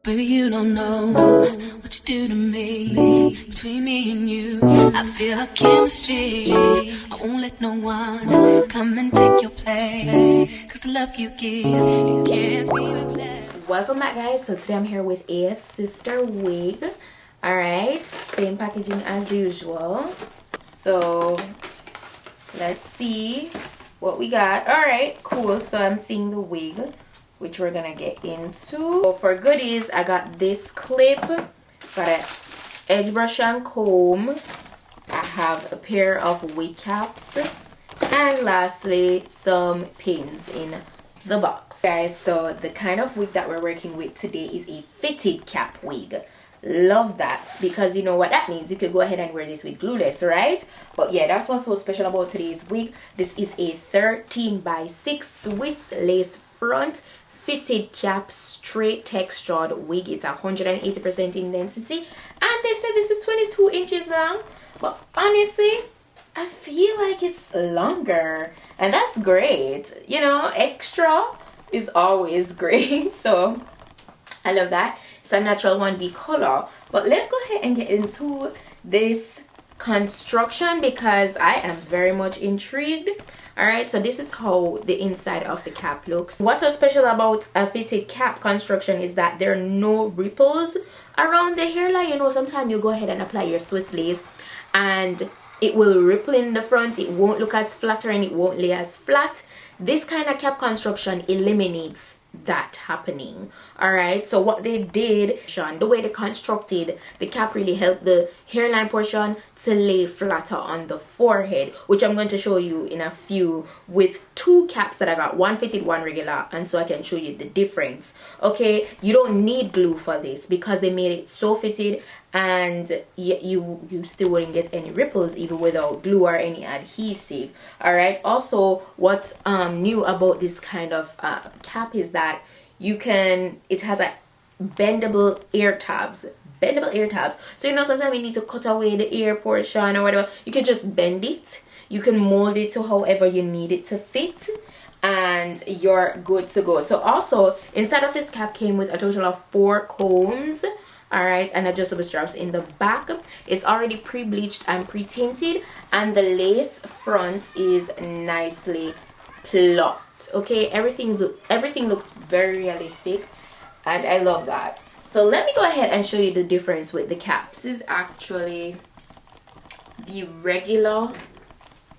Baby, you don't know what you do to me. Between me and you, I feel a chemistry. I won't let no one come and take your place, 'cause the love you give, it can't be replaced. Welcome back, guys. So today I'm here with Afsisterwig. Alright, same packaging as usual. So let's see what we got. Alright, cool. So I'm seeing the wig, which we're gonna get into. So for goodies, I got this clip, got an edge brush and comb. I have a pair of wig caps, and lastly some pins in the box. Guys, so the kind of wig that we're working with today is a fitted cap wig. Love that, because you know what that means. You could go ahead and wear this with glueless, right? But yeah, that's what's so special about today's wig. This is a 13x6 Swiss lace front fitted cap straight textured wig. It's 180% in density, and they said this is 22 inches long, but honestly I feel like it's longer, and that's great. You know, extra is always great. So I love that. It's a natural 1B color. But let's go ahead and get into this construction, because I am very much intrigued. Alright, so this is how the inside of the cap looks. What's so special about a fitted cap construction is that there are no ripples around the hairline. You know, sometimes you go ahead and apply your Swiss lace and it will ripple in the front. It won't look as flatter and it won't lay as flat. This kind of cap construction eliminates that happening. Alright, so what they did, the way they constructed the cap, really helped the hairline portion to lay flatter on the forehead, which I'm going to show you in a few with two caps that I got, one fitted, one regular, and so I can show you the difference. Okay, you don't need glue for this because they made it so fitted, and you still wouldn't get any ripples even without glue or any adhesive. All right, also what's new about this kind of cap is that it has a bendable ear tabs. So you know, sometimes you need to cut away the ear portion or whatever, you can just bend it. You can mold it to however you need it to fit, and you're good to go. So also inside of this cap came with a total of 4 combs. Alright, and adjustable straps in the back. It's already pre-bleached and pre-tinted, and the lace front is nicely plucked. Okay, everything looks very realistic, and I love that. So let me go ahead and show you the difference with the caps. This is actually the regular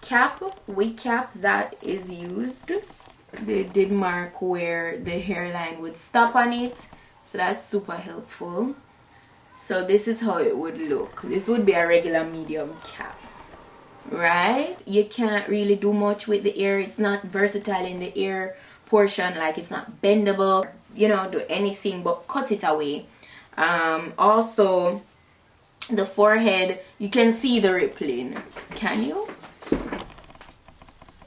cap, wig cap that is used. They did mark where the hairline would stop on it, so that's super helpful. So this is how it would look. This would be a regular medium cap, right? You can't really do much with the ear. It's not versatile in the ear portion, like it's not bendable, you know, do anything but cut it away. Also the forehead, you can see the rippling, can you?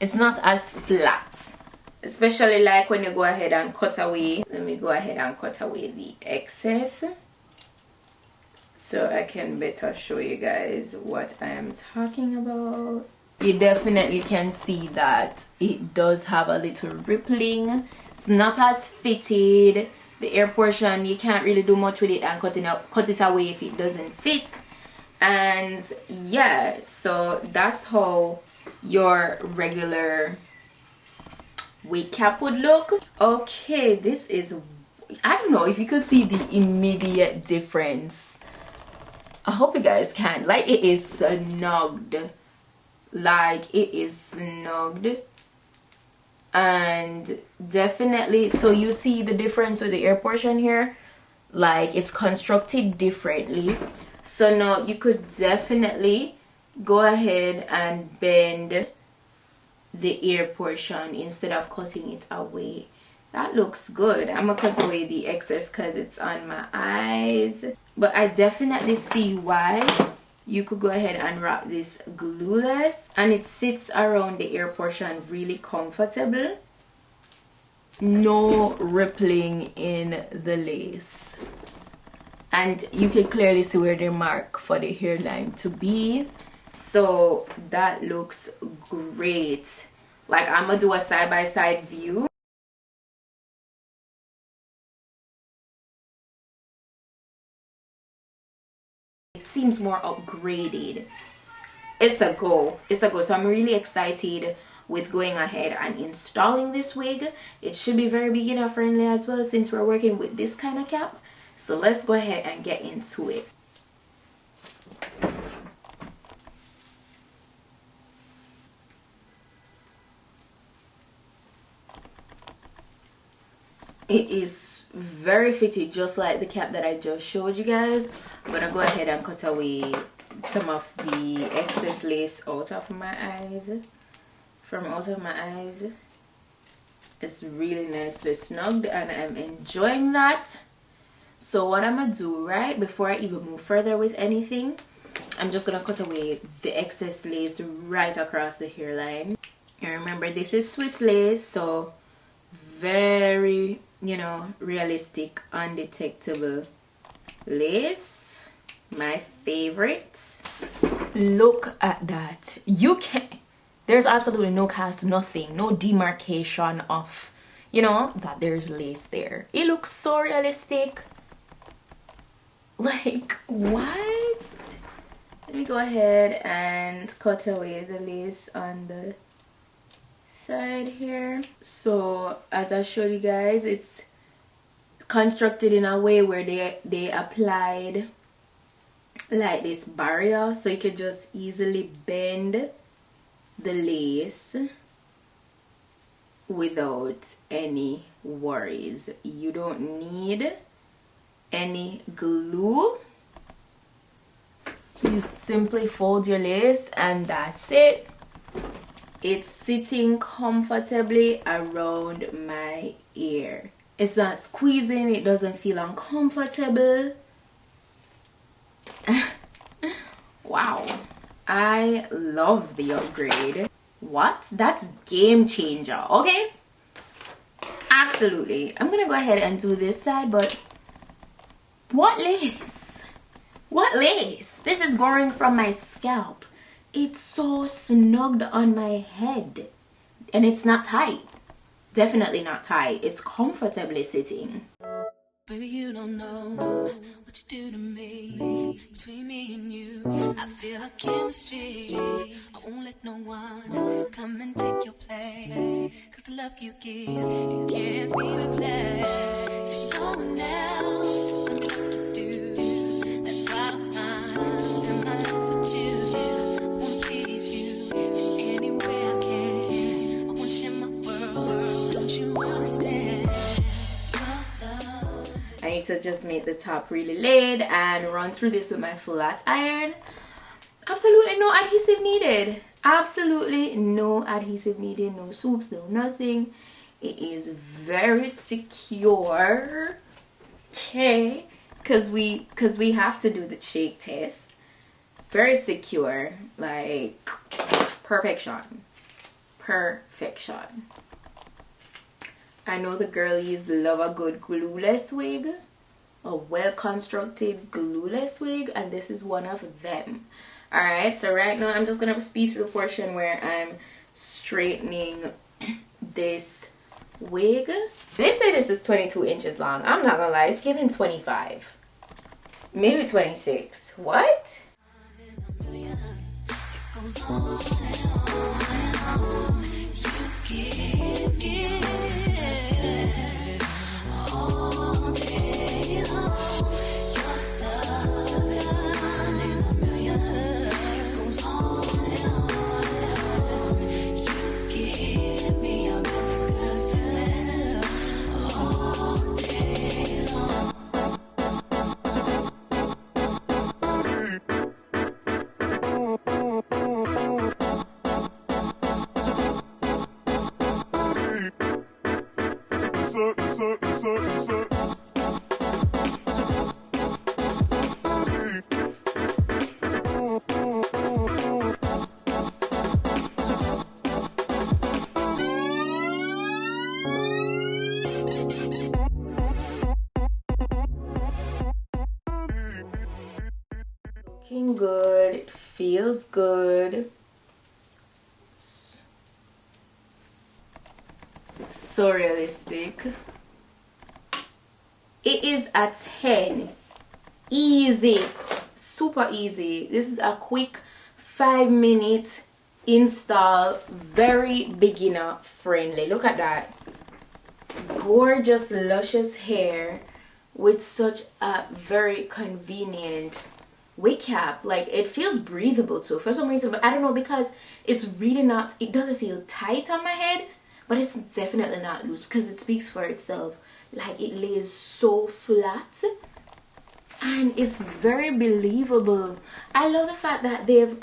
It's not as flat, especially like when you go ahead and cut away. Let me go ahead and cut away the excess so I can better show you guys what I am talking about. You definitely can see that it does have a little rippling. It's not as fitted. The ear portion, you can't really do much with it and cut it away if it doesn't fit. And yeah, so that's how your regular wig cap would look. Okay, this is, I don't know if you could see the immediate difference. I hope you guys can. Like, it is snugged. Like, it is snugged. And definitely, so you see the difference with the ear portion here. Like, it's constructed differently. So now you could definitely go ahead and bend the ear portion instead of cutting it away. That looks good. I'm gonna cut away the excess because it's on my eyes, but I definitely see why you could go ahead and wrap this glueless, and it sits around the ear portion really comfortable. No rippling in the lace, and you can clearly see where the mark for the hairline to be. So that looks great. Like, I'm gonna do a side-by-side view. seems more upgraded. It's a go. It's a go. So I'm really excited with going ahead and installing this wig. It should be very beginner friendly as well, since we're working with this kind of cap. So let's go ahead and get into it. It is very fitted, just like the cap that I just showed you guys. I'm gonna go ahead and cut away some of the excess lace out of my eyes. It's really nicely snugged and I'm enjoying that. So what I'm gonna do, right before I even move further with anything, I'm just gonna cut away the excess lace right across the hairline. And remember, this is Swiss lace, so very, you know, realistic, undetectable lace. My favorite. Look at that. You can, there's absolutely no cast, nothing, no demarcation of, you know, that there's lace there. It looks so realistic. Like, what? Let me go ahead and cut away the lace on the side here. So as I showed you guys, it's constructed in a way where they applied like this barrier, so you could just easily bend the lace without any worries. You don't need any glue. You simply fold your lace and that's it. It's sitting comfortably around my ear. It's not squeezing, it doesn't feel uncomfortable. Wow, I love the upgrade. What? That's game changer, okay? Absolutely. I'm gonna go ahead and do this side, but what lace? What lace? This is going from my scalp. It's so snugged on my head and it's not tight. Definitely not tight. It's comfortably sitting. Baby, you don't know what you do to me. Between me and you, I feel like chemistry. I won't let no one come and take your place. Cause the love you give, it can't be replaced. So no one else knows what to do. That's why I'm spend my life with you. I wanna please you in any way I can. I wanna share my world, don't you understand? I need to just make the top really laid and run through this with my flat iron. Absolutely no adhesive needed. Absolutely no adhesive needed. No swoops, no nothing. It is very secure. Okay, because we have to do the shake test. Very secure, like perfection. I know the girlies love a good glueless wig, a well-constructed glueless wig, and this is one of them. Alright, so right now I'm just going to speed through the portion where I'm straightening this wig. They say this is 22 inches long. I'm not going to lie, it's giving 25. Maybe 26. What? Looking good, it feels good. So realistic. It is a 10. Easy. super easy. This is a quick 5-minute install, very beginner friendly. Look at that. Gorgeous, luscious hair with such a very convenient wig cap. Like, it feels breathable too for some reason, but I don't know, because it's really not, it doesn't feel tight on my head, but it's definitely not loose, because it speaks for itself. Like, it lays so flat and it's very believable. I love the fact that they've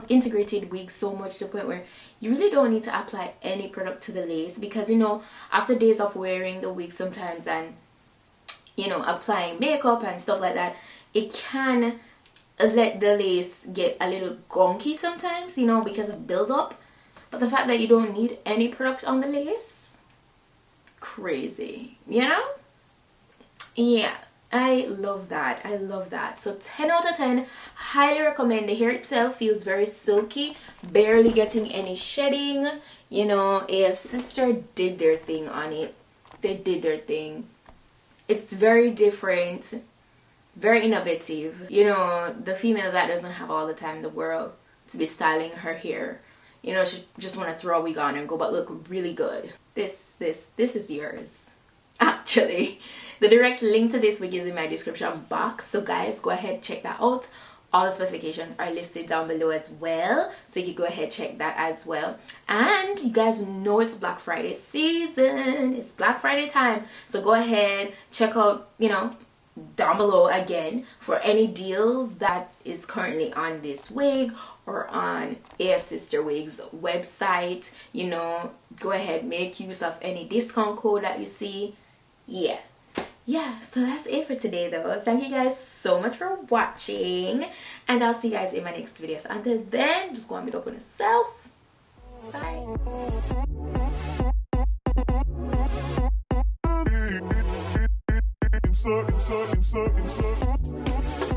integrated wigs so much to the point where you really don't need to apply any product to the lace, because, you know, after days of wearing the wig sometimes and, you know, applying makeup and stuff like that, it can let the lace get a little gunky sometimes, you know, because of build-up. But the fact that you don't need any product on the lace, crazy, you know? Yeah, I love that. I love that. So 10 out of 10, highly recommend. The hair itself feels very silky, barely getting any shedding. You know, Afsister did their thing on it. They did their thing. It's very different, very innovative. You know, the female that doesn't have all the time in the world to be styling her hair, you know, she just want to throw a wig on and go but look really good. This is yours. Actually, the direct link to this wig is in my description box, so guys, go ahead, check that out. All the specifications are listed down below as well, so you can go ahead, check that as well. And you guys know it's Black Friday season. It's Black Friday time, so go ahead, check out, you know, down below again for any deals that is currently on this wig or on Afsisterwig's website. You know, go ahead, make use of any discount code that you see. Yeah, so that's it for today though. Thank you guys so much for watching, and I'll see you guys in my next video. So until then, just go and make up on yourself. Bye. Insert.